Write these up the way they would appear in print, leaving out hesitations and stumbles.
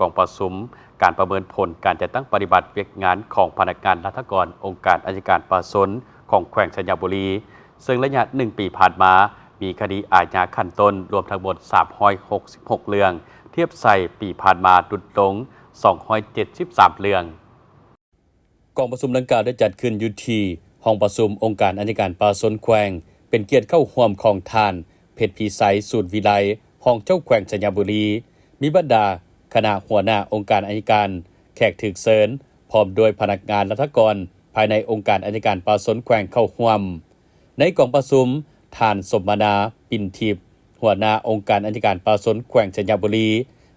กองประชุมการประเมินผลการจัดตั้งปฏิบัติเวียกงานของพนักงานรัฐกรองค์การอัยการปราศนของแขวงสัญญาบุรีซึ่งระยะ1 ปีผ่านมามีคดีอาญาขั้นต้นรวมทั้งหมด366เรื่องเทียบใส่ปีผ่านมาดุดลง273เรื่องกองประชุมดังกล่าวได้จัดขึ้นอยู่ที่ห้องประชุมองค์การอัยการปราศนแขวงเป็นเกียรติเข้าร่วมของทานเพชรพิสัยสูตรวิไลห้องเจ้าแขวงสัญญาบุรีมีบรรดาคณะหัวหน้าองค์การอัยการแขกถึกเซินพร้อมโดยพนักงานรัฐกรภายในองค์การอัยการปราศนแขวงเข้าร่วมในกองประชุมท่านสมนาปิ่นทิพย์หัวหน้าองค์การอัยการปราศนแขวงสัญญาบุรี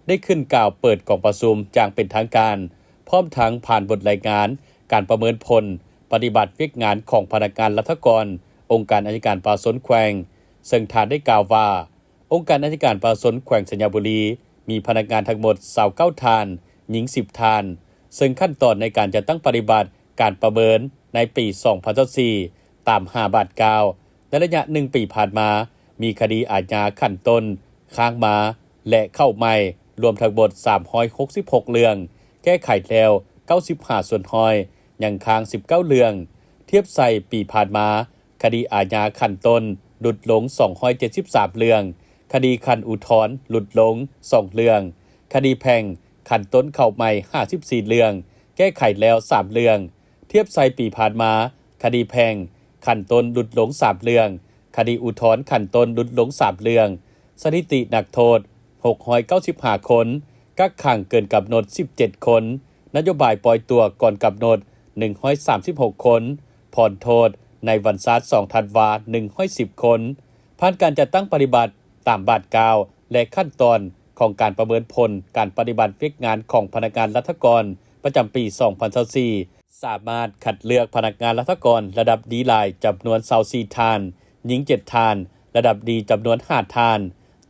ได้ขึ้นกล่าวเปิดกองประชุมอย่างเป็นทางการพร้อมทั้งผ่านบทรายงานการประเมินผลปฏิบัติเวียกงานของพนักงานรัฐกรองค์การอัยการปราศนแขวงซึ่งท่านได้กล่าวว่าองค์การอัยการปราศนแขวงสัญญาบุรีมีพนักงานทั้งหมด29ท่านหญิง10ท่านซึ่งขั้นตอนในการจะตั้งปฏิบัติการประเมินในปี2024ตาม5บาท9ในระยะ1 ปีผ่านมามีคดีอาญาขั้นต้นค้างมาและเข้าใหม่รวมทั้งหมด366เรื่องแก้ไขแล้ว95ส่วนห้อยยังค้าง19เรื่องเทียบใส่ปีผ่านมาคดีอาญาขั้นต้นหลุดลง273เรื่องคดีคันอุทธรณ์หลุดลง2เรื่องคดีแพ่งคันต้นเข้าใหม่54เรื่องแก้ไขแล้ว3เรื่องเทียบใส่ปีผ่านมาคดีแพ่งคันต้นหลุดลง3เรื่องคดีอุทธรณ์คันต้นหลุดลง3เรื่องสถิตินักโทษ695คนกักขังเกินกำหนด17คนนโยบายปล่อยตัวก่อนกำหนด136คนผ่อนโทษในวันศาสตร์2ธันวา110คนผ่านการจัดตั้งปฏิบัติตามบาทกาวและขั้นตอนของการประเมินผลการปฏิบัติเวียกงานของพนักงานรัฐกรประจำปี2024สามารถคัดเลือกพนักงานรัฐกรระดับดีหลายจำนวน24ท่านหญิง7ท่านระดับดีจำนวน5ท่าน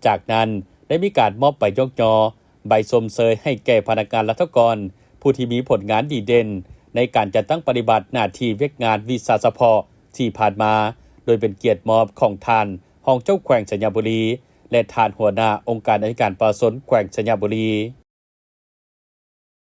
จากนั้นได้มีการมอบใบยกยอใบชมเชยให้แก่พนักงานรัฐกรผู้ที่มีผลงานดีเด่นในการจัดตั้งปฏิบัติหน้าที่เวียกงานวิสาเฉพาะที่ผ่านมาโดยเป็นเกียรติมอบของท่านห้องเจ้าแขวงสัญญาบุรีและทานหัวหน้าองค์การอัยการปราศนแขวงสัญญาบุรี